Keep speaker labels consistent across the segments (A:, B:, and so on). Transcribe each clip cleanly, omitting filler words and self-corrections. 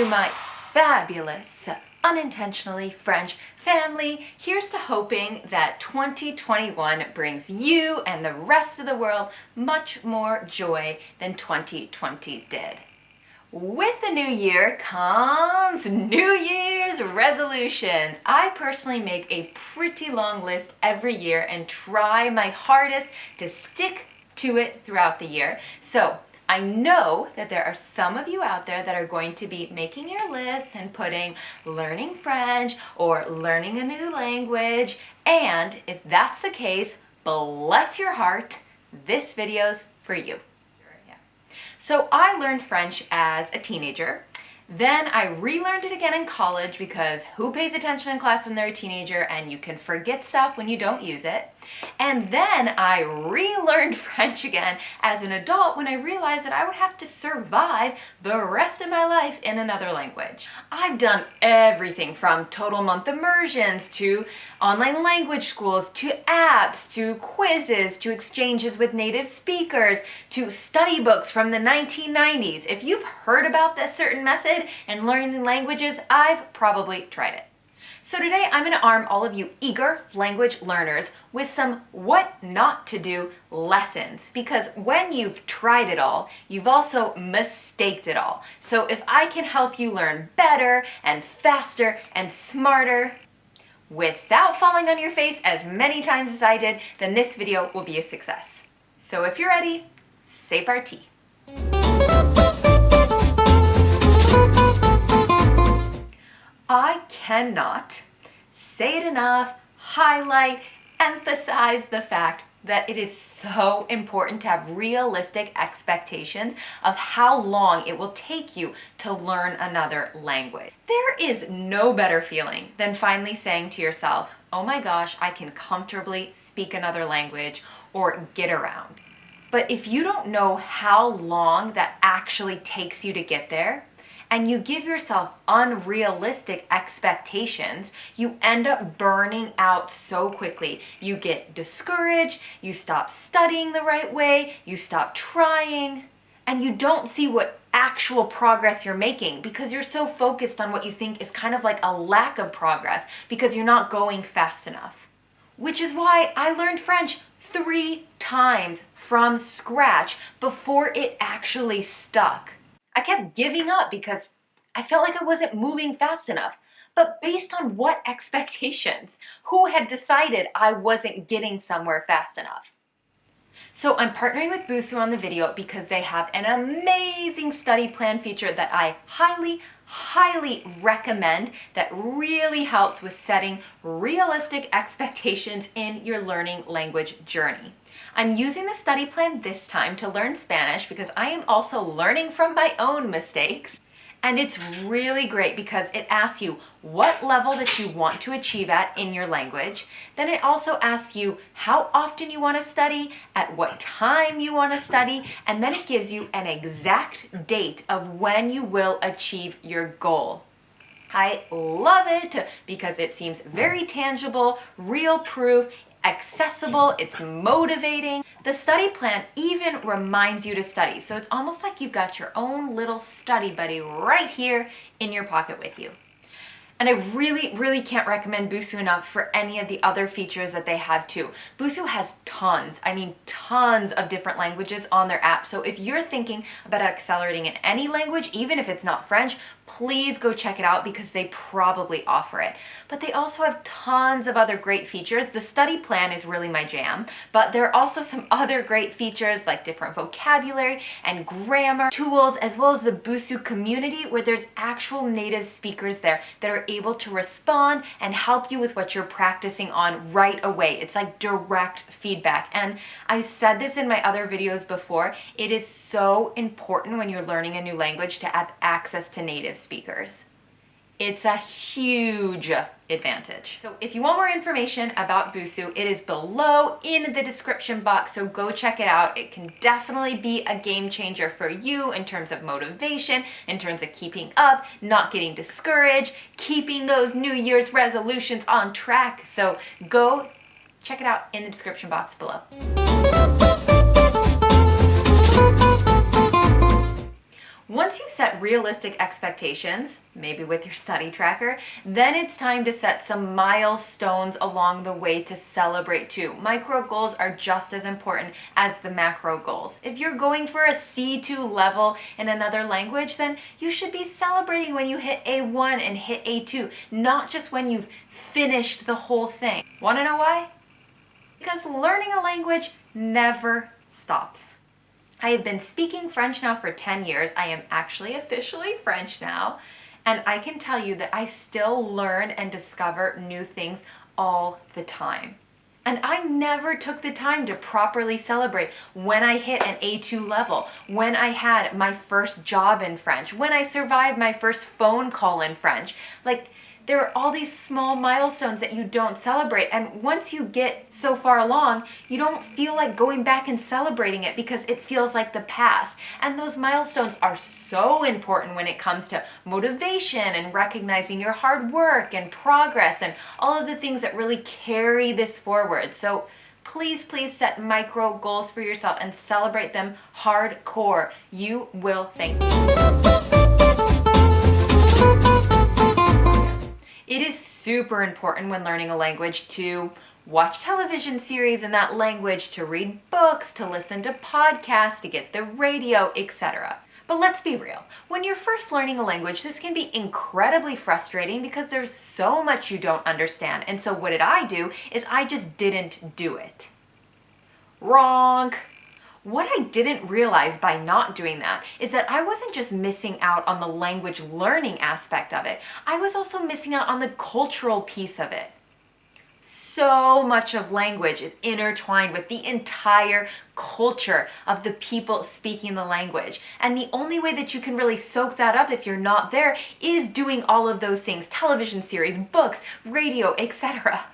A: to my fabulous, unintentionally French family. Here's to hoping that 2021 brings you and the rest of the world much more joy than 2020 did. With the new year comes New Year's resolutions. I personally make a pretty long list every year and try my hardest to stick to it throughout the year. So I know that there are some of you out there that are going to be making your lists and putting learning French or learning a new language. And if that's the case, bless your heart, this video's for you. So I learned French as a teenager. Then I relearned it again in college because who pays attention in class when they're a teenager, and you can forget stuff when you don't use it. And then I relearned French again as an adult when I realized that I would have to survive the rest of my life in another language. I've done everything from total month immersions to online language schools to apps to quizzes to exchanges with native speakers to study books from the 1990s. If you've heard about this certain method and learning languages, I've probably tried it. So today I'm going to arm all of you eager language learners with some what not to do lessons, because when you've tried it all, you've also mistaked it all. So if I can help you learn better and faster and smarter without falling on your face as many times as I did, then this video will be a success. So if you're ready, c'est parti. I cannot say it enough, highlight, emphasize the fact that it is so important to have realistic expectations of how long it will take you to learn another language. There is no better feeling than finally saying to yourself, oh my gosh, I can comfortably speak another language or get around. But if you don't know how long that actually takes you to get there, and you give yourself unrealistic expectations, you end up burning out so quickly. You get discouraged, you stop studying the right way, you stop trying, and you don't see what actual progress you're making because you're so focused on what you think is kind of like a lack of progress because you're not going fast enough. Which is why I learned French 3 times from scratch before it actually stuck. I kept giving up because I felt like I wasn't moving fast enough. But based on what expectations? Who had decided I wasn't getting somewhere fast enough? So I'm partnering with Busuu on the video because they have an amazing study plan feature that I highly recommend that really helps with setting realistic expectations in your learning language journey. I'm using the study plan this time to learn Spanish because I am also learning from my own mistakes. And it's really great because it asks you what level that you want to achieve at in your language. Then it also asks you how often you want to study, at what time you want to study, and then it gives you an exact date of when you will achieve your goal. I love it because it seems very tangible, real proof, accessible, it's motivating. The study plan even reminds you to study. So it's almost like you've got your own little study buddy right here in your pocket with you. And I really can't recommend Busuu enough for any of the other features that they have too. Busuu has tons of different languages on their app. So if you're thinking about accelerating in any language, even if it's not French, please go check it out because they probably offer it. But they also have tons of other great features. The study plan is really my jam, but there are also some other great features like different vocabulary and grammar tools, as well as the Busuu community where there's actual native speakers there that are able to respond and help you with what you're practicing on right away. It's like direct feedback. And I've said this in my other videos before, it is so important when you're learning a new language to have access to native speakers. It's a huge advantage. So if you want more information about Busuu, it is below in the description box, so go check it out. It can definitely be a game changer for you in terms of motivation, in terms of keeping up, not getting discouraged, keeping those New Year's resolutions on track. So go check it out in the description box below. Once you've set realistic expectations, maybe with your study tracker, then it's time to set some milestones along the way to celebrate too. Micro goals are just as important as the macro goals. If you're going for a C2 level in another language, then you should be celebrating when you hit A1 and hit A2, not just when you've finished the whole thing. Want to know why? Because learning a language never stops. I have been speaking French now for 10 years. I am actually officially French now. And I can tell you that I still learn and discover new things all the time. And I never took the time to properly celebrate when I hit an A2 level, when I had my first job in French, when I survived my first phone call in French. There are all these small milestones that you don't celebrate. And once you get so far along, you don't feel like going back and celebrating it because it feels like the past. And those milestones are so important when it comes to motivation and recognizing your hard work and progress and all of the things that really carry this forward. So please set micro goals for yourself and celebrate them hardcore. You will thank me. It is super important when learning a language to watch television series in that language, to read books, to listen to podcasts, to get the radio, etc. But let's be real. When you're first learning a language, this can be incredibly frustrating because there's so much you don't understand. And so what did I do is I just didn't do it. Wrong. What I didn't realize by not doing that is that I wasn't just missing out on the language learning aspect of it. I was also missing out on the cultural piece of it. So much of language is intertwined with the entire culture of the people speaking the language. And the only way that you can really soak that up if you're not there is doing all of those things: television series, books, radio, etc.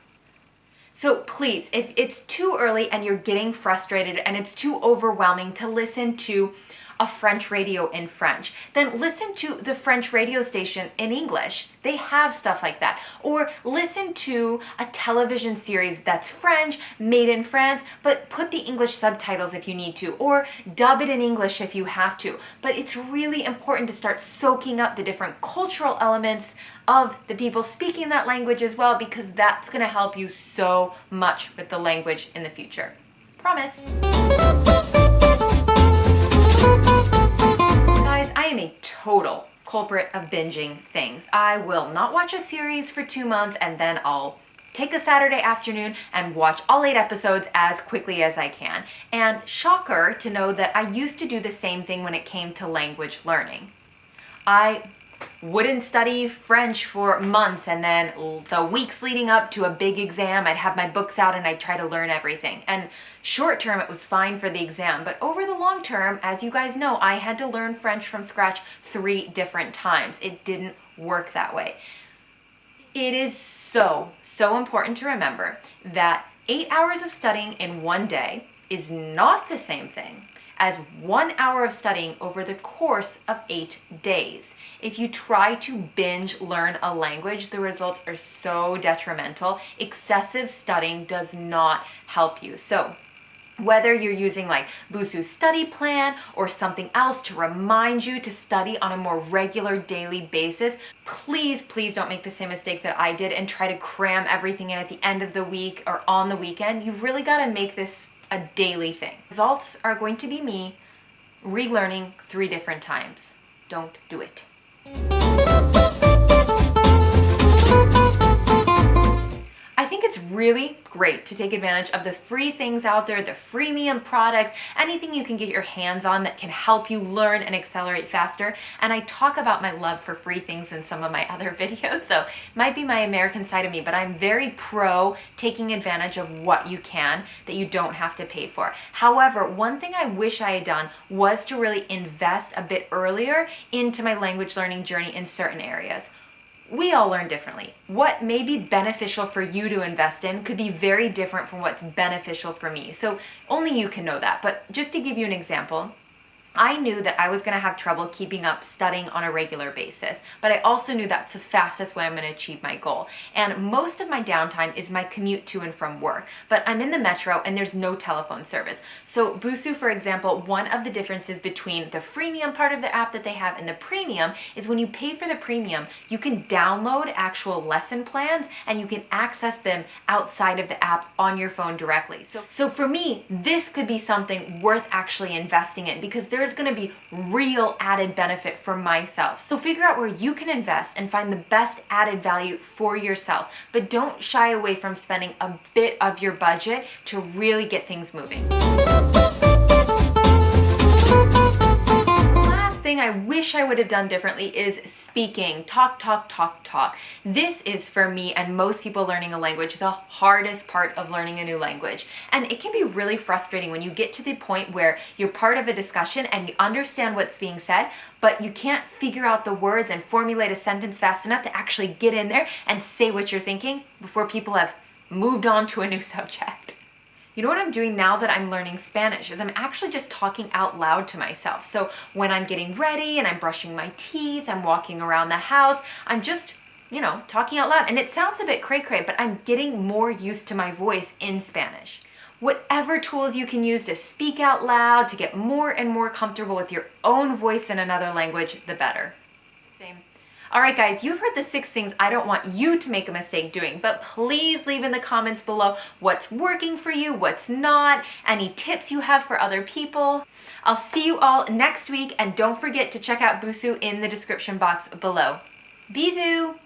A: So please, if it's too early and you're getting frustrated and it's too overwhelming to listen to a French radio in French, then listen to the French radio station in English. They have stuff like that. Or listen to a television series that's French, made in France, but put the English subtitles if you need to, or dub it in English if you have to. But it's really important to start soaking up the different cultural elements of the people speaking that language as well, because that's going to help you so much with the language in the future. Promise. Guys, I am a total culprit of binging things. I will not watch a series for 2 months and then I'll take a Saturday afternoon and watch all 8 episodes as quickly as I can. And shocker to know that I used to do the same thing when it came to language learning. I wouldn't study French for months, and then the weeks leading up to a big exam, I'd have my books out and I'd try to learn everything. And short term, it was fine for the exam, but over the long term, as you guys know, I had to learn French from scratch 3 different times. It didn't work that way. It is so important to remember that 8 hours of studying in one day is not the same thing as 1 hour of studying over the course of 8 days. If you try to binge learn a language, the results are so detrimental. Excessive studying does not help you. So whether you're using like Busuu study plan or something else to remind you to study on a more regular daily basis, please don't make the same mistake that I did and try to cram everything in at the end of the week or on the weekend. You've really got to make this a daily thing. Results are going to be me relearning 3 different times. Don't do it. I think it's really great to take advantage of the free things out there, the freemium products, anything you can get your hands on that can help you learn and accelerate faster. And I talk about my love for free things in some of my other videos, so it might be my American side of me, but I'm very pro taking advantage of what you can that you don't have to pay for. However, one thing I wish I had done was to really invest a bit earlier into my language learning journey in certain areas. We all learn differently. What may be beneficial for you to invest in could be very different from what's beneficial for me. So only you can know that. But just to give you an example, I knew that I was going to have trouble keeping up studying on a regular basis, but I also knew that's the fastest way I'm going to achieve my goal. And most of my downtime is my commute to and from work, but I'm in the metro and there's no telephone service. So Busuu, for example, one of the differences between the freemium part of the app that they have and the premium is when you pay for the premium, you can download actual lesson plans and you can access them outside of the app on your phone directly. So for me, this could be something worth actually investing in because there's going to be real added benefit for myself. So figure out where you can invest and find the best added value for yourself, but don't shy away from spending a bit of your budget to really get things moving. Thing I wish I would have done differently is speaking. Talk. This is, for me and most people learning a language, the hardest part of learning a new language. And it can be really frustrating when you get to the point where you're part of a discussion and you understand what's being said, but you can't figure out the words and formulate a sentence fast enough to actually get in there and say what you're thinking before people have moved on to a new subject. You know what I'm doing now that I'm learning Spanish is I'm actually just talking out loud to myself. So when I'm getting ready and I'm brushing my teeth, I'm walking around the house, I'm just, talking out loud. And it sounds a bit cray-cray, but I'm getting more used to my voice in Spanish. Whatever tools you can use to speak out loud, to get more and more comfortable with your own voice in another language, the better. Same. All right, guys, you've heard the 6 things I don't want you to make a mistake doing, but please leave in the comments below what's working for you, what's not, any tips you have for other people. I'll see you all next week, and don't forget to check out Busuu in the description box below. Bisous!